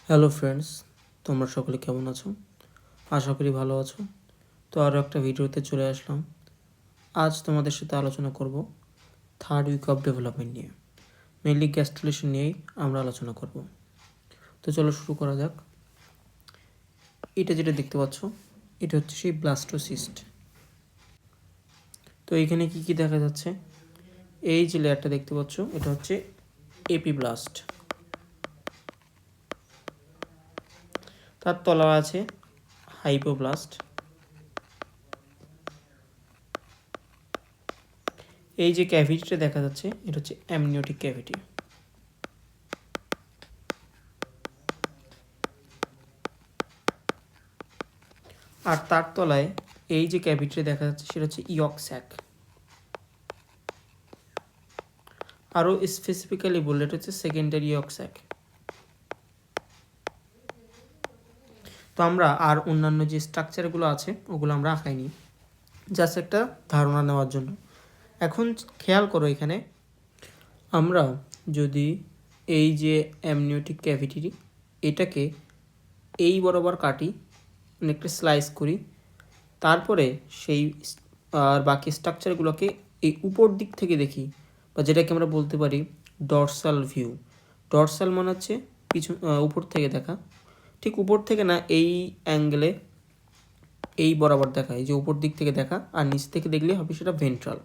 Hello friends, তোমরা সকলে কেমন আছো? আশা করি ভালো আছো। তো আরও একটা ভিডিওতে চলে আসলাম। আজ তোমাদের সাথে আলোচনা করব থার্ড উইক অফ ডেভেলপমেন্ট নিয়ে। মেনলি গ্যাস্ট্রুলেশন নিয়েই আমরা আলোচনা করব। তো চলো শুরু করা যাক। এটা যেটা দেখতে পাচ্ছ, এটা হচ্ছে সেই ব্লাস্টোসিস্ট। তো এইখানে কি কি দেখা যাচ্ছে? এই যে লেয়ারটা দেখতে পাচ্ছ, এটা হচ্ছে এপিব্লাস্ট। তার তলা আছে হাইপোব্লাস্ট। এই যে ক্যাভিটিটা দেখা যাচ্ছে, এটা হচ্ছে অ্যামনিওটিক ক্যাভিটি। আর তার তলায় এই যে ক্যাভিটিটা দেখা যাচ্ছে, সেটা হচ্ছে ইয়ক স্যাক। আরও স্পেসিফিক্যালি বললে এটা হচ্ছে সেকেন্ডারি ইয়ক স্যাক। তো আমরা আর অন্যান্য যে স্ট্রাকচারগুলো আছে ওগুলো আমরা আঁকাইনি, জাস্ট একটা ধারণা নেওয়ার জন্য। এখন খেয়াল করো, এখানে আমরা যদি এই যে অ্যামনিওটিক ক্যাভিটি এটাকে এই বরাবর কাটি, একটা স্লাইস করি, তারপরে সেই আর বাকি স্ট্রাকচারগুলোকে এই উপর দিক থেকে দেখি, বা যেটাকে আমরা বলতে পারি ডরসাল ভিউ। ডরসাল মানে হচ্ছে উপর থেকে দেখা, ঠিক উপর থেকে না, এই অ্যাঙ্গেলে এই বরাবর দেখা, এই যে উপর দিক থেকে দেখা, আর নিচ থেকে দেখলে হবে সেটা ভেন্ট্রাল।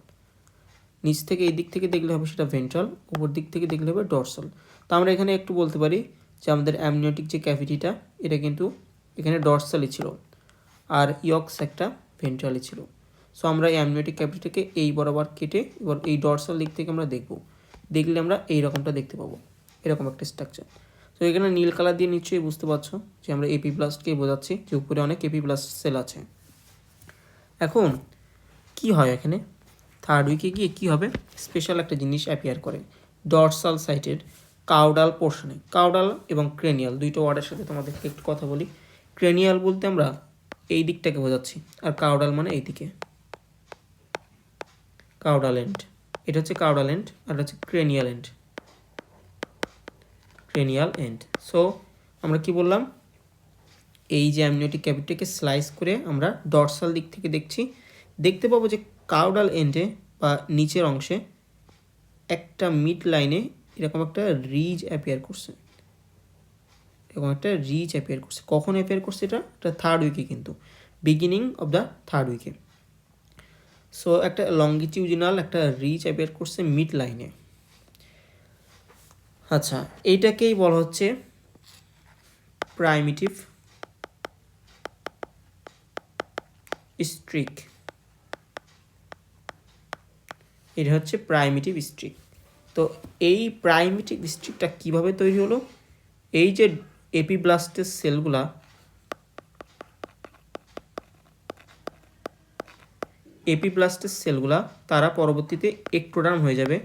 নিচ থেকে এই দিক থেকে দেখলে হবে সেটা ভেন্ট্রাল, উপর দিক থেকে দেখলে হবে ডরসাল। তো আমরা এখানে একটু বলতে পারি যে আমাদের অ্যামনিওটিক যে ক্যাভিটিটা, এটা কিন্তু এখানে ডরসালই ছিল, আর ইয়ক্স একটা ভেন্ট্রালি ছিল। সো আমরা এই অ্যামনিওটিক ক্যাভিটিটাকে এই বরাবর কেটে এবার এই ডরসাল দিক থেকে আমরা দেখলে আমরা এই রকমটা দেখতে পাবো, এরকম একটা স্ট্রাকচার। তো এখানে নীল কালার দিয়ে নিশ্চয়ই বুঝতে পারছো যে আমরা এপিব্লাস্টকেই বোঝাচ্ছি, যে উপরে অনেক এপিব্লাস্ট সেল আছে। এখন কি হয়, এখানে থার্ড উইকে গিয়ে কী হবে, স্পেশাল একটা জিনিস অ্যাপিয়ার করে ডরসাল সাইটের কাউডাল পোর্শনে। কাউডাল এবং ক্রেনিয়াল দুইটা ওয়ার্ডের সাথে তোমাদেরকে একটু কথা বলি। ক্রেনিয়াল বলতে আমরা এই দিকটাকে বোঝাচ্ছি, আর কাউডাল মানে এই দিকে, কাউডাল এন্ড। এটা হচ্ছে কাউডাল এন্ড, আর এটা হচ্ছে cranial end. Cranial end. So আমরা কি বললাম, এই যে অ্যামনিওটিক ক্যাভিটিকে স্লাইস করে আমরা ডরসাল দিক থেকে দেখতে পাবো যে কাউডাল এন্ডে বা নিচের অংশে একটা মিড লাইনে এরকম একটা রিজ অ্যাপিয়ার করছে, কখন অ্যাপিয়ার করছে? এটা থার্ড উইকে, কিন্তু বিগিনিং অফ দ্য থার্ড উইকে। সো একটা লঙ্গিটিউডিনাল একটা রিজ অ্যাপিয়ার করছে মিড লাইনে। আচ্ছা, এইটাকেই বলা হচ্ছে প্রাইমিটিভ স্ট্রিক। এটা হচ্ছে প্রাইমিটিভ স্ট্রিক। তো এই প্রাইমিটিভ স্ট্রিকটা কিভাবে তৈরি হলো? এই যে এপিব্লাস্টের সেলগুলা, তারা পরবর্তীতে এক্টোডার্ম হয়ে যাবে,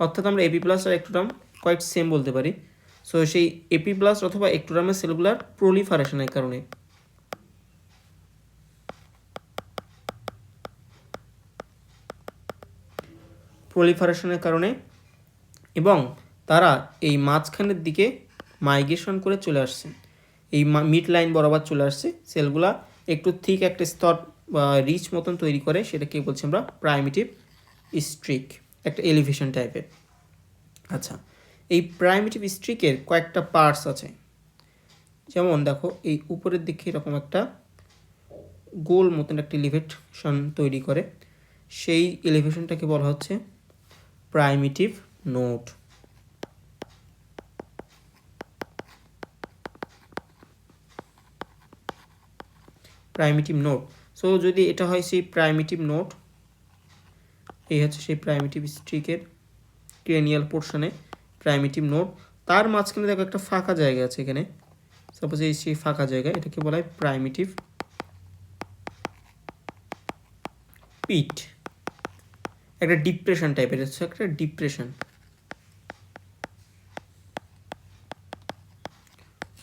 অর্থাৎ আমরা এপিব্লাস্ট আর এক্টোডার্ম কোয়াইট সেম বলতে পারি। সো সেই এপিব্লাস্ট অথবা এক্টোডার্মের সেলগুলার প্রলিফারেশনের কারণে এবং তারা এই মাঝখানের দিকে মাইগ্রেশন করে চলে আসছে, এই মিড লাইন বরাবর চলে আসছে, সেলগুলা একটু থিক একটা স্তর বা রিচ মতন তৈরি করে, সেটাকে বলছি আমরা প্রাইমিটিভ স্ট্রিক, একটা এলিভেশন টাইপের। আচ্ছা, এই প্রাইমিটিভ স্ট্রিকের কয়েকটা পার্টস আছে। যেমন দেখো, এই উপরের দিকে এরকম একটা গোল মতন একটা এলিভেশন তৈরি করে, সেই এলিভেশনটাকে বলা হচ্ছে প্রাইমিটিভ নোড। সো যদি এটা হয় সেই প্রাইমিটিভ নোড, এই হচ্ছে সেই প্রাইমিটিভ স্ট্রিকের ক্রেনিয়াল পোর্শনে প্রাইমিটিভ নোড। তার মাঝখানে দেখো একটা ফাঁকা জায়গা আছে, এখানে সাপোজ এই সেই ফাঁকা জায়গা, এটাকে বলা হয় প্রাইমিটিভ পিট, একটা ডিপ্রেশন টাইপের, হচ্ছে একটা ডিপ্রেশন।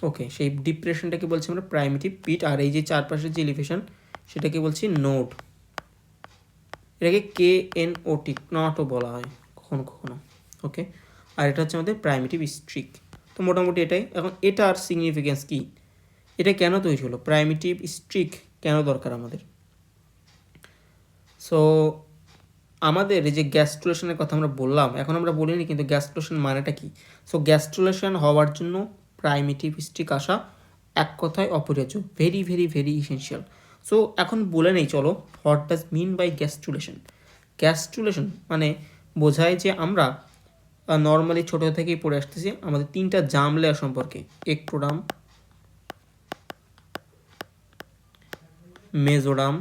ওকে, সেই ডিপ্রেশনটাকে বলছি আমরা প্রাইমিটিভ পিট। আর এই যে চারপাশের যে এলিভেশন, সেটাকে বলছি নোড। এটাকে KNOT নটও বলা হয় কখনো কখনো। ওকে, আর এটা হচ্ছে আমাদের প্রাইমিটিভ স্ট্রিক। তো মোটামুটি এটাই। এখন এটার সিগনিফিকেন্স কী, এটা কেন তৈরি হলো, প্রাইমিটিভ স্ট্রিক কেন দরকার আমাদের। সো আমাদের এই যে গ্যাস্ট্রুলেশনের কথা আমরা বললাম, এখন আমরা বলিনি কিন্তু গ্যাস্ট্রুলেশন মানেটা কি। সো গ্যাস্ট্রুলেশন হওয়ার জন্য প্রাইমিটিভ স্ট্রিক আসা এক কথায় অপরিহার্য, very very very essential. So এখন বলে নেই চলো, what does mean by gastrulation. Gastrulation মানে বোঝায় যে আমরা নর্মালি ছোটো থেকেই পড়ে আসতেছি আমাদের 3টা জার্ম লেয়ার সম্পর্কে, এক্টোডার্ম, মেজোডার্ম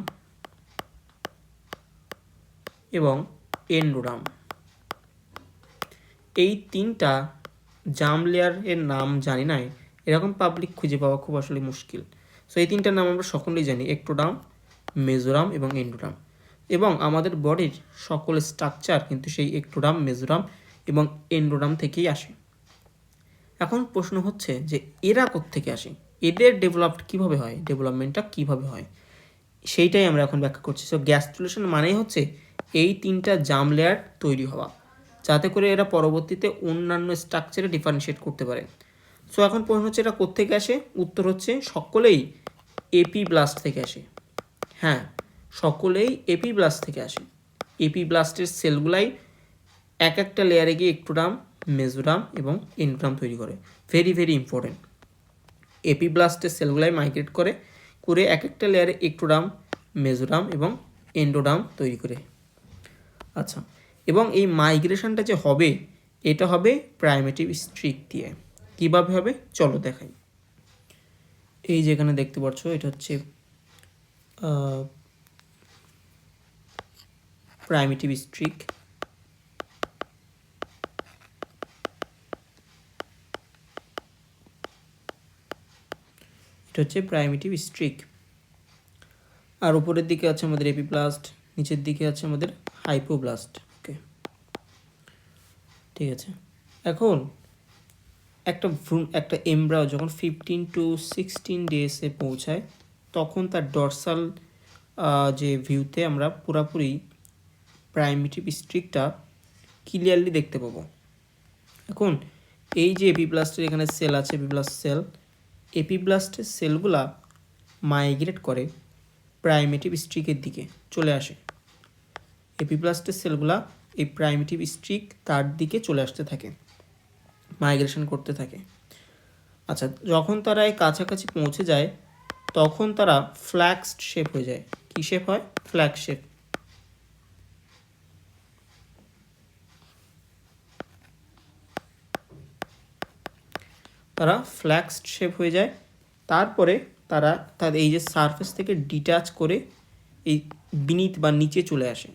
এবং এন্ডোডার্ম। এই 3টা জার্ম লেয়ারের নাম জানি না, এরকম পাবলিক খুঁজে পাওয়া খুব আসলে মুশকিল। সো এই 3টার নাম আমরা সকলেই জানি, এক্টোডার্ম, মেজোডার্ম এবং এন্ডোডার্ম। এবং আমাদের বডির সকল স্ট্রাকচার কিন্তু সেই এক্টোডার্ম, মেজোডার্ম এবং এন্ডোডার্ম থেকেই আসে। এখন প্রশ্ন হচ্ছে যে এরা কোত্থেকে আসে, এদের ডেভেলপড কীভাবে হয়, ডেভেলপমেন্টটা কীভাবে হয়, সেইটাই আমরা এখন ব্যাখ্যা করছি। সো গ্যাস্ট্রুলেশন মানেই হচ্ছে এই 3টা জার্ম লেয়ার তৈরি হওয়া, যাতে করে এরা পরবর্তীতে অন্যান্য স্ট্রাকচারে ডিফারেন্সিয়েট করতে পারে। সো এখন প্রশ্ন হচ্ছে এটা কোত্থেকে আসে, উত্তর হচ্ছে সকলেই এপিব্লাস্ট থেকে আসে। হ্যাঁ, সকলেই এপিব্লাস্ট থেকে আসে। এপিব্লাস্টের সেলগুলাই এক একটা লেয়ারে গিয়ে এক্টোডার্ম, মেজোডার্ম এবং এন্ডোডার্ম তৈরি করে। Very very important. এপিব্লাস্টের সেলগুলাই মাইগ্রেট করে করে এক একটা লেয়ারে এক্টোডার্ম, মেজোডার্ম এবং এন্ডোডার্ম তৈরি করে। আচ্ছা, এবং এই মাইগ্রেশনটা যে হবে এটা হবে প্রাইমিটিভ স্ট্রিক দিয়ে। কীভাবে হবে চলো দেখাই। এই যেখানে দেখতে পাচ্ছ এটা হচ্ছে প্রাইমিটিভ স্ট্রিক। এটা হচ্ছে প্রাইমিটিভ স্ট্রিক। আর উপরের দিকে আছে আমাদের এপিব্লাস্ট, নিচের দিকে আছে আমাদের হাইপোব্লাস্ট। ওকে, ঠিক আছে। এখন একটা এমব্রায়ো যখন 15 to 16 ডেজে পৌঁছায় তখন তার ডরসাল যে ভিউতে আমরা পুরোপুরি প্রাইমিটিভ স্ট্রিকটা ক্লিয়ারলি দেখতে পাবো। এখন এই যে এপিব্লাস্টের এখানে সেল আছে, এপিব্লাস্ট সেল, এপিব্লাস্টের সেলগুলা মাইগ্রেট করে প্রাইমিটিভ স্ট্রিকের দিকে চলে আসে। এপিব্লাস্টের সেলগুলা এই প্রাইমিটিভ স্ট্রিক তার দিকে চলে আসতে থাকে, মাইগ্রেশন করতে থাকে। আচ্ছা, যখন তারা এই কাছাকাছি পৌঁছে যায় তখন তারা ফ্ল্যাক্সড শেপ হয়ে যায়। কী শেপ হয়? Flax shape. তারা ফ্ল্যাক্সড শেপ হয়ে যায়। তারপরে তারা তাদের এই যে সারফেস থেকে ডিট্যাচ করে এই বিনিত বা নিচে চলে আসে।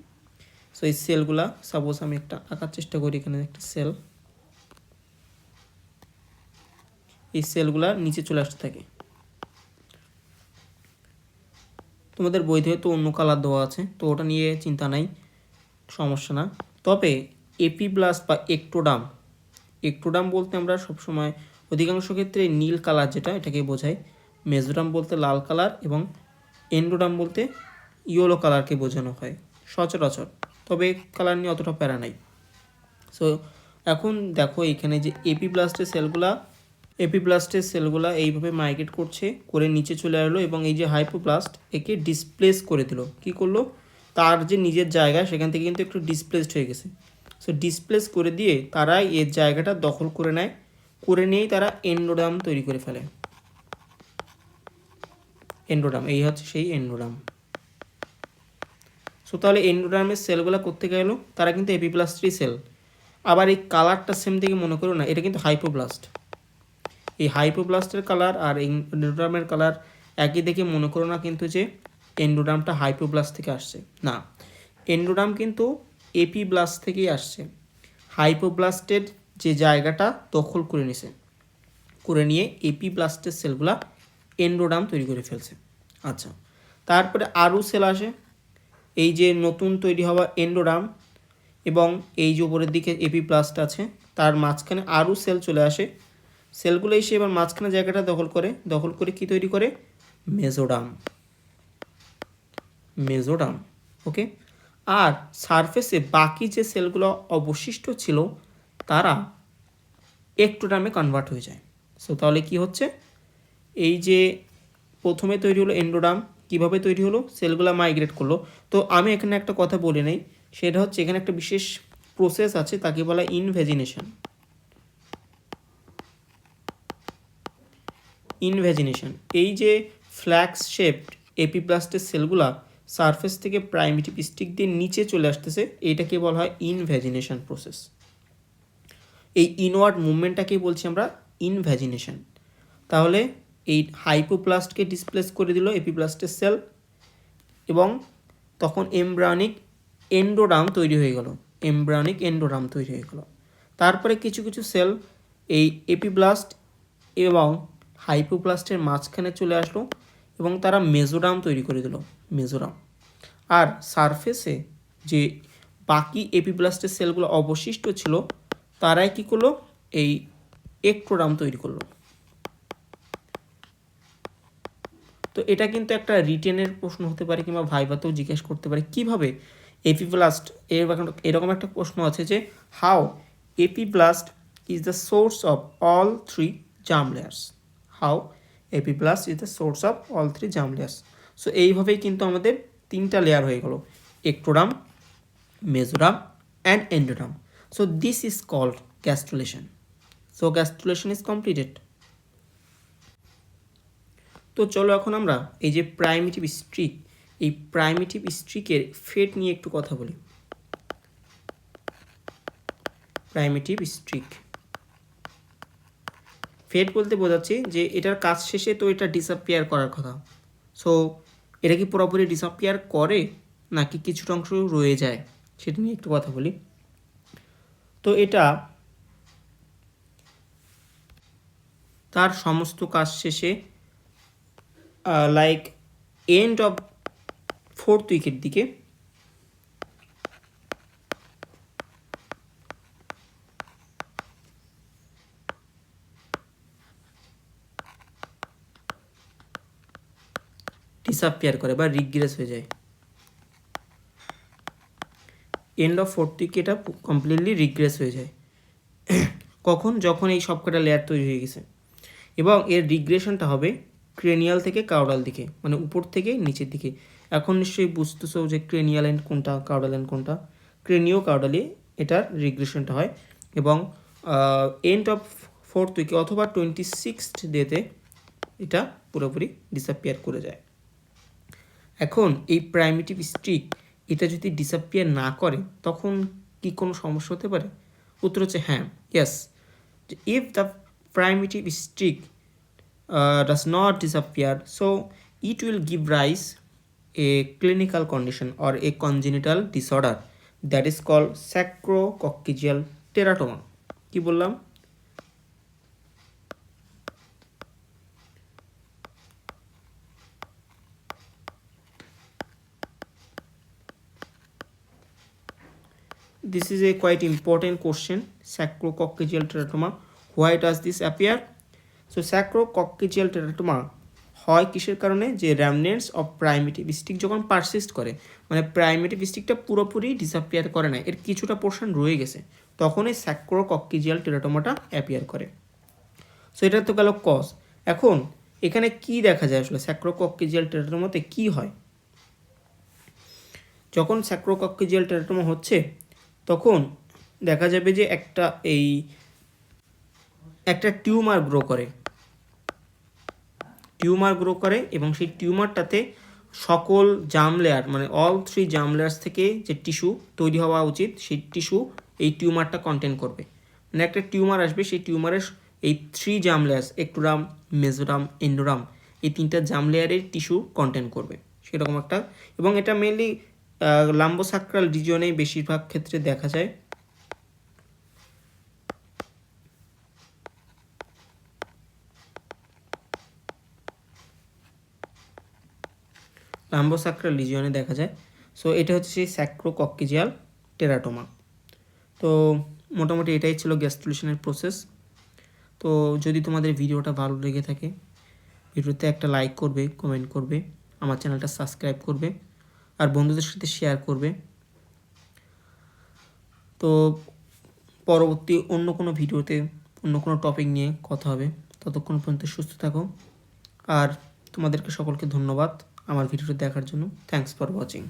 সো এই সেলগুলা, সাপোজ আমি একটা আঁকার চেষ্টা করি, এখানে একটা সেল, এই সেলগুলা নিচে চলে আসতে থাকে। তোমাদের বইতে হয়তো অন্য কালার দেওয়া আছে, তো ওটা নিয়ে চিন্তা নাই, সমস্যা না। তবে এপিব্লাস্ট বা এক্টোডার্ম, এক্টোডার্ম বলতে আমরা সবসময় অধিকাংশ ক্ষেত্রে নীল কালার যেটা এটাকে বোঝায়, মেজোডার্ম বলতে লাল কালার এবং এন্ডোডার্ম বলতে ইয়েলো কালারকে বোঝানো হয় সচরাচর, তবে কালার নিয়ে অতটা প্যারা নাই। সো এখন দেখো এখানে যে এপিব্লাস্টের সেলগুলা এইভাবে মাইগ্রেট করছে, করে নিচে চলে এলো এবং এই যে হাইপোব্লাস্ট একে ডিসপ্লেস করে দিল। কি করলো? তার যে নিজের জায়গা সেখান থেকে কিন্তু একটু ডিসপ্লেসড হয়ে গেছে। সো ডিসপ্লেস করে দিয়ে তারা এর জায়গাটা দখল করে নেয়, করে নিয়েই তারা এন্ডোডার্ম তৈরি করে ফেলে। এন্ডোডার্ম, এই হচ্ছে সেই এন্ডোডার্ম। সো তাহলে এন্ডোডার্মের সেলগুলো কোত্থেকে এলো? তারা কিন্তু এপিব্লাস্টেরই সেল। আবার এই কালারটা সেম থেকে মনে করো না, এটা কিন্তু হাইপোব্লাস্ট। এই হাইপোব্লাস্টের কালার আর এন্ডোডার্মের কালার একই দেখে মনে করো না কিন্তু যে এন্ডোডার্মটা হাইপোব্লাস্ট থেকে আসছে, না, এন্ডোডার্ম কিন্তু এপিব্লাস্ট থেকেই আসছে। হাইপোব্লাস্টের যে জায়গাটা দখল করে নিছে, করে নিয়ে এপিব্লাস্টের সেলগুলা এন্ডোডার্ম তৈরি করে ফেলছে। আচ্ছা, তারপরে আরও সেল আসে, এই যে নতুন তৈরি হওয়া এন্ডোডার্ম এবং এই যে উপরের দিকে এপিব্লাস্ট আছে তার মাঝখানে আরও সেল চলে আসে। সেলগুলো এসে এবার মাঝখানে জায়গাটা দখল করে কি তৈরি করে? মেজোডার্ম। ওকে, আর সারফেসে বাকি যে সেলগুলো অবশিষ্ট ছিল তারা একটোডার্মে কনভার্ট হয়ে যায়। সো তাহলে কি হচ্ছে, এই যে প্রথমে তৈরি হলো এন্ডোডার্ম, কীভাবে তৈরি হলো, সেলগুলো মাইগ্রেট করলো। তো আমি এখানে একটা কথা বলে নেই, সেটা হচ্ছে এখানে একটা বিশেষ প্রসেস আছে, তাকে বলা ইনভ্যাজিনেশন। ইনভ্যাজিনেশন, এই যে ফ্ল্যাক্স শেপড এপিপ্লাস্টের সেলগুলা সারফেস থেকে প্রাইমেটিভ স্টিক দিয়ে নিচে চলে আসতেছে, এইটাকে বলা হয় ইনভ্যাজিনেশন প্রসেস। এই ইনওয়ার্ড মুভমেন্টটাকেই বলছি আমরা ইনভ্যাজিনেশন। তাহলে এই হাইপোপ্লাস্টকে ডিসপ্লেস করে দিল এপিপ্লাস্টের সেল, এবং তখন এমব্রায়োনিক এন্ডোডার্ম তৈরি হয়ে গেল। এমব্রায়োনিক এন্ডোডার্ম তৈরি হয়ে গেল। তারপরে কিছু কিছু সেল এই এপিপ্লাস্ট এবং হাইপোপ্লাস্টের মাঝখানে চলে আসলো এবং তারা মেজোডার্ম তৈরি করে দিল, মেজোডার্ম। আর সারফেসে যে বাকি এপিপ্লাস্টের সেলগুলো অবশিষ্ট ছিল, তারাই কী করলো, এই একটোডার্ম তৈরি করলো। তো এটা কিন্তু একটা রিটেনের প্রশ্ন হতে পারে, কিংবা ভাইভাতেও জিজ্ঞেস করতে পারে কিভাবে এপিপ্লাস্ট, এরকম একটা প্রশ্ন আছে যে how epiblast is the source of all three germ layers. How epiblast is the source of all three germ layers. So এইভাবেই কিন্তু আমাদের তিনটা লেয়ার হয়ে গেল, ectoderm, mesoderm and endoderm. So this is called gastrulation. So gastrulation is completed. তো চলো এখন আমরা এই যে প্রাইমেটিভ স্ট্রিক, এই প্রাইমেটিভ স্ট্রিকের ফেট নিয়ে একটু কথা বলি। প্রাইমেটিভ স্ট্রিক ফেট বলতে বোঝাচ্ছি যে এটার কাজ শেষে তো এটা ডিসঅ্যাপিয়ার করার কথা। সো এটা কি পুরোপুরি ডিসঅ্যাপিয়ার করে নাকি কিছুটা অংশ রয়ে যায়, সেটা নিয়ে একটু কথা বলি। তো এটা তার সমস্ত কাজ শেষে লাইক এন্ড অফ 4th উইকের দিকে ডিসঅ্যাপিয়ার করে বা রিগ্রেস হয়ে যায়। এন্ড অফ 4th উইকে এটা কমপ্লিটলি রিগ্রেস হয়ে যায়। কখন? যখন এই সবকটা লেয়ার তৈরি হয়ে গেছে, এবং এর রিগ্রেশনটা হবে ক্রেনিয়াল থেকে কাউডাল দিকে, মানে উপর থেকে নিচের দিকে। এখন নিশ্চয়ই বুঝতেছো যে ক্রেনিয়াল এন্ড কোনটা, কাউডাল এন্ড কোনটা। ক্রেনিও কাউডালি এটার রিগ্রেশনটা হয়, এবং এন্ড অফ 4th উইকে অথবা 26th ডেতে এটা পুরোপুরি ডিসঅ্যাপিয়ার করে যায়। এখন এই প্রাইমেটিভ স্ট্রিক এটা যদি ডিসঅ্যাপিয়ার না করে তখন কি কোনো সমস্যা হতে পারে? উত্তর হচ্ছে হ্যাঁ, yes. If the primitive streak does not disappear, so it will give rise a clinical condition or a congenital disorder that is called sacrococcygeal teratoma. কি বললাম? This is a quite important question, sacrococcygeal teratoma. Why does this appear? So sacrococcygeal teratoma হয় কিসের কারণে? যে র্যামনেন্টস of primitive stick যখন persist করে, মানে primitive স্টিকটা পুরোপুরি ডিসঅ্যাপিয়ার করে না, এর কিছুটা পোর্শন রয়ে গেছে, তখন এই স্যাক্রোকক্সিজিয়াল টেরাটোমাটা অ্যাপিয়ার করে। সো এটা তো গেল কজ। এখন এখানে কি দেখা যায় আসলে স্যাক্রোকক্সিজিয়াল টেরাটোমাতে কি হয়? যখন স্যাক্রোকক্সিজিয়াল টেরাটোমা হচ্ছে তখন দেখা যাবে যে একটা টিউমার গ্রো করে, এবং সেই টিউমারটাতে সকল জার্ম লেয়ার, মানে অল থ্রি জার্ম লেয়ার্স থেকে যে টিস্যু তৈরি হওয়া উচিত, সেই টিস্যু এই টিউমারটা কন্টেন করবে। মানে একটা টিউমার আসবে, সেই টিউমারের এই 3 জার্ম লেয়ার্স, একটোডার্ম, মেজোডার্ম, এন্ডোডার্ম, এই 3টা জার্ম লেয়ারের টিস্যু কন্টেন করবে সেরকম একটা। এবং এটা মেনলি লাম্বোসাক্রাল রিজিয়নে বেশিরভাগ ক্ষেত্রে দেখা যায়। লাম্বোসাক্রাল রিজিয়নে দেখা যায়। সো এটা হচ্ছে সেই স্যাক্রোকক্সিজিয়াল টেরাটোমা। তো মোটামুটি এটাই ছিল গ্যাস্ট্রুলেশনের প্রসেস। তো যদি তোমাদের ভিডিওটা ভালো লেগে থাকে, ভিডিওতে একটা লাইক করবে, কমেন্ট করবে, আমার চ্যানেলটা সাবস্ক্রাইব করবে, আর বন্ধুদের সাথে শেয়ার করবে। তো পরবর্তী অন্য কোনো ভিডিওতে অন্য কোনো টপিক নিয়ে কথা হবে। ততক্ষণ পর্যন্ত সুস্থ থাকো। আর তোমাদেরকে সকলকে ধন্যবাদ আমার ভিডিওটি দেখার জন্য। Thanks for watching.